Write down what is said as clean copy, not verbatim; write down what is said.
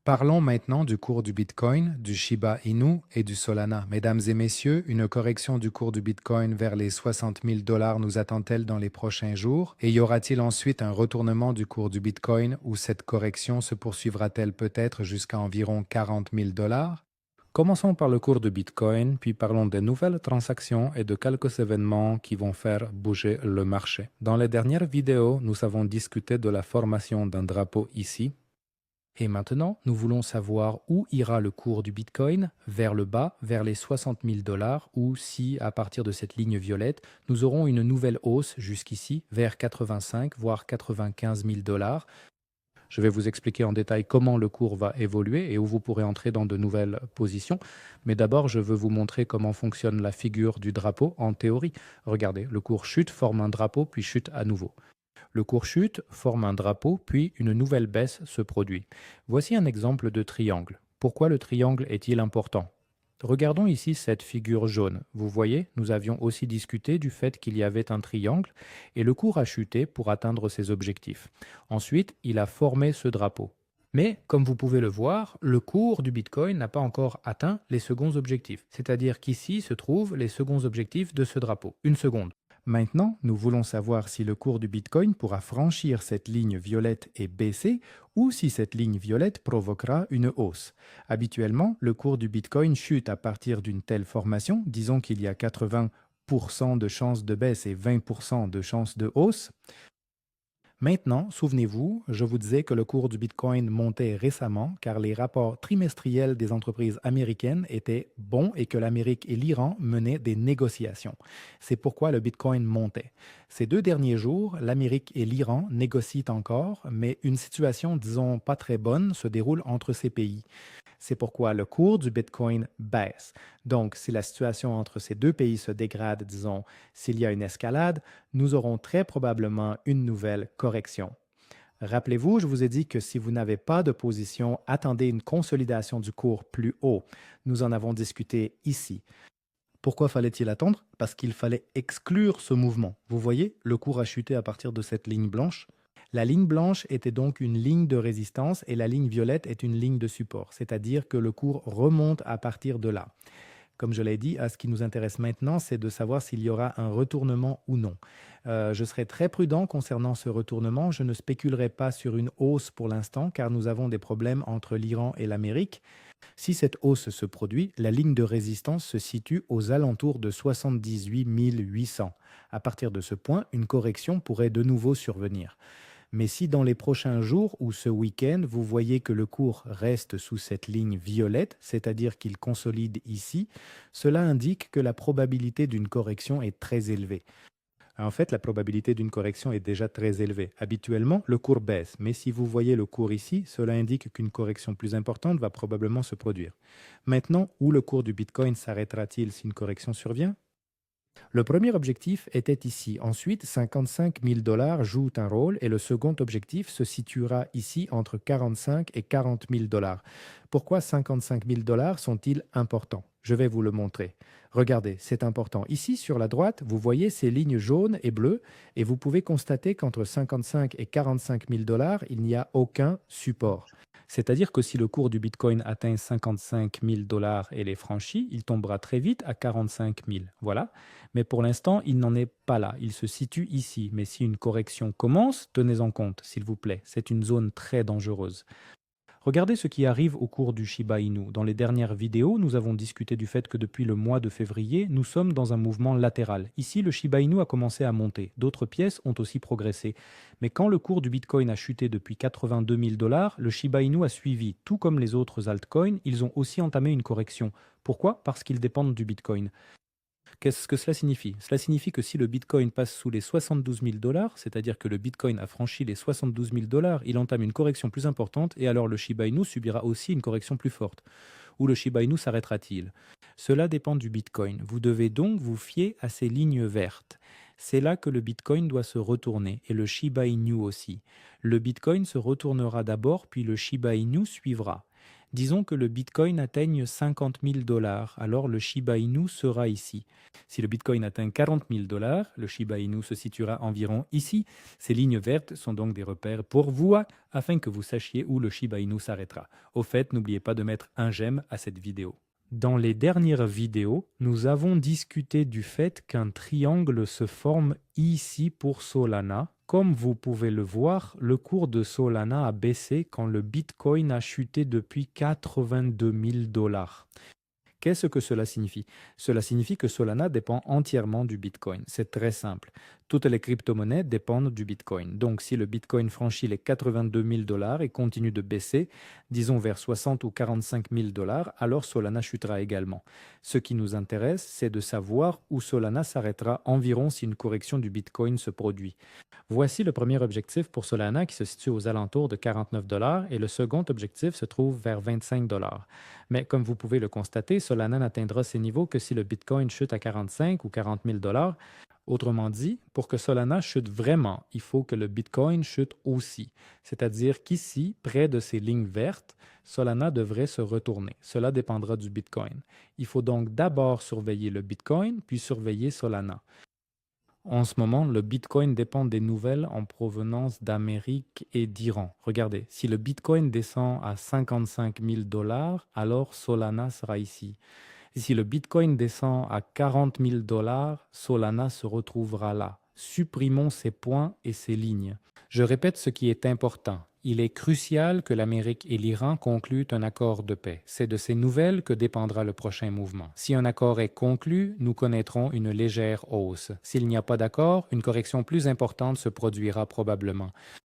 Parlons maintenant du cours du Bitcoin, du Shiba Inu et du Solana. Mesdames et messieurs, une correction du cours du Bitcoin vers les 60 000 dollars nous attend-elle dans les prochains jours? Et y aura-t-il ensuite un retournement du cours du Bitcoin où cette correction se poursuivra-t-elle peut-être jusqu'à environ 40 000 dollars? Commençons par le cours du Bitcoin, puis parlons des nouvelles transactions et de quelques événements qui vont faire bouger le marché. Dans les dernières vidéos, nous avons discuté de la formation d'un drapeau ici. Et maintenant, nous voulons savoir où ira le cours du Bitcoin, vers le bas, vers les 60 000 dollars, ou si, à partir de cette ligne violette, nous aurons une nouvelle hausse jusqu'ici, vers 85 voire 95 000 dollars. Je vais vous expliquer en détail comment le cours va évoluer et où vous pourrez entrer dans de nouvelles positions. Mais d'abord, je veux vous montrer comment fonctionne la figure du drapeau en théorie. Regardez, le cours chute, forme un drapeau, puis chute à nouveau. Le cours chute, forme un drapeau, puis une nouvelle baisse se produit. Voici un exemple de triangle. Pourquoi le triangle est-il important? Regardons ici cette figure jaune. Vous voyez, nous avions aussi discuté du fait qu'il y avait un triangle et le cours a chuté pour atteindre ses objectifs. Ensuite, il a formé ce drapeau. Mais, comme vous pouvez le voir, le cours du Bitcoin n'a pas encore atteint les seconds objectifs. C'est-à-dire qu'ici se trouvent les seconds objectifs de ce drapeau. Une seconde. Maintenant, nous voulons savoir si le cours du Bitcoin pourra franchir cette ligne violette et baisser ou si cette ligne violette provoquera une hausse. Habituellement, le cours du Bitcoin chute à partir d'une telle formation, disons qu'il y a 80% de chances de baisse et 20% de chances de hausse. Maintenant, souvenez-vous, je vous disais que le cours du Bitcoin montait récemment car les rapports trimestriels des entreprises américaines étaient bons et que l'Amérique et l'Iran menaient des négociations. C'est pourquoi le Bitcoin montait. Ces 2 derniers jours, l'Amérique et l'Iran négocient encore, mais une situation, disons, pas très bonne se déroule entre ces pays. C'est pourquoi le cours du Bitcoin baisse. Donc, si la situation entre ces deux pays se dégrade, disons, s'il y a une escalade, nous aurons très probablement une nouvelle correction. Rappelez-vous, je vous ai dit que si vous n'avez pas de position, attendez une consolidation du cours plus haut. Nous en avons discuté ici. Pourquoi fallait-il attendre? Parce qu'il fallait exclure ce mouvement. Vous voyez, le cours a chuté à partir de cette ligne blanche. La ligne blanche était donc une ligne de résistance et la ligne violette est une ligne de support, c'est-à-dire que le cours remonte à partir de là. Comme je l'ai dit, ce qui nous intéresse maintenant, c'est de savoir s'il y aura un retournement ou non. Je serai très prudent concernant ce retournement. Je ne spéculerai pas sur une hausse pour l'instant, car nous avons des problèmes entre l'Iran et l'Amérique. Si cette hausse se produit, la ligne de résistance se situe aux alentours de 78 800. À partir de ce point, une correction pourrait de nouveau survenir. Mais si dans les prochains jours ou ce week-end, vous voyez que le cours reste sous cette ligne violette, c'est-à-dire qu'il consolide ici, cela indique que la probabilité d'une correction est très élevée. En fait, la probabilité d'une correction est déjà très élevée. Habituellement, le cours baisse, mais si vous voyez le cours ici, cela indique qu'une correction plus importante va probablement se produire. Maintenant, où le cours du Bitcoin s'arrêtera-t-il si une correction survient? Le premier objectif était ici. Ensuite, 55 000 dollars jouent un rôle et le second objectif se situera ici entre 45 et 40 000 dollars. Pourquoi 55 000 dollars sont-ils importants? Je vais vous le montrer. Regardez, c'est important. Ici, sur la droite, vous voyez ces lignes jaunes et bleues et vous pouvez constater qu'entre 55 et 45 000 dollars, il n'y a aucun support. C'est-à-dire que si le cours du Bitcoin atteint 55 000 dollars et les franchit, il tombera très vite à 45 000. Voilà. Mais pour l'instant, il n'en est pas là. Il se situe ici. Mais si une correction commence, tenez-en compte, s'il vous plaît. C'est une zone très dangereuse. Regardez ce qui arrive au cours du Shiba Inu. Dans les dernières vidéos, nous avons discuté du fait que depuis le mois de février, nous sommes dans un mouvement latéral. Ici, le Shiba Inu a commencé à monter. D'autres pièces ont aussi progressé. Mais quand le cours du Bitcoin a chuté depuis 82 000 dollars, le Shiba Inu a suivi. Tout comme les autres altcoins, ils ont aussi entamé une correction. Pourquoi? Parce qu'ils dépendent du Bitcoin. Qu'est-ce que cela signifie? Cela signifie que si le Bitcoin passe sous les 72 000 dollars, c'est-à-dire que le Bitcoin a franchi les 72 000 dollars, il entame une correction plus importante et alors le Shiba Inu subira aussi une correction plus forte. Où le Shiba Inu s'arrêtera-t-il? Cela dépend du Bitcoin. Vous devez donc vous fier à ces lignes vertes. C'est là que le Bitcoin doit se retourner et le Shiba Inu aussi. Le Bitcoin se retournera d'abord puis le Shiba Inu suivra. Disons que le Bitcoin atteigne 50 000 dollars, alors le Shiba Inu sera ici. Si le Bitcoin atteint 40 000 dollars, le Shiba Inu se situera environ ici. Ces lignes vertes sont donc des repères pour vous afin que vous sachiez où le Shiba Inu s'arrêtera. Au fait, n'oubliez pas de mettre un j'aime à cette vidéo. Dans les dernières vidéos, nous avons discuté du fait qu'un triangle se forme ici pour Solana. Comme vous pouvez le voir, le cours de Solana a baissé quand le Bitcoin a chuté depuis 82 000 dollars. Qu'est-ce que cela signifie? Cela signifie que Solana dépend entièrement du Bitcoin. C'est très simple. Toutes les crypto-monnaies dépendent du Bitcoin. Donc, si le Bitcoin franchit les 82 000 dollars et continue de baisser, disons vers 60 ou 45 000 dollars, alors Solana chutera également. Ce qui nous intéresse, c'est de savoir où Solana s'arrêtera environ si une correction du Bitcoin se produit. Voici le premier objectif pour Solana qui se situe aux alentours de 49 dollars et le second objectif se trouve vers 25 dollars. Mais comme vous pouvez le constater, Solana n'atteindra ces niveaux que si le Bitcoin chute à 45 ou 40 000 dollars. Autrement dit, pour que Solana chute vraiment, il faut que le Bitcoin chute aussi. C'est-à-dire qu'ici, près de ces lignes vertes, Solana devrait se retourner. Cela dépendra du Bitcoin. Il faut donc d'abord surveiller le Bitcoin, puis surveiller Solana. En ce moment, le Bitcoin dépend des nouvelles en provenance d'Amérique et d'Iran. Regardez, si le Bitcoin descend à 55 000 dollars, alors Solana sera ici. Et si le Bitcoin descend à 40 000 dollars, Solana se retrouvera là. Supprimons ces points et ces lignes. Je répète ce qui est important. Il est crucial que l'Amérique et l'Iran concluent un accord de paix. C'est de ces nouvelles que dépendra le prochain mouvement. Si un accord est conclu, nous connaîtrons une légère hausse. S'il n'y a pas d'accord, une correction plus importante se produira probablement.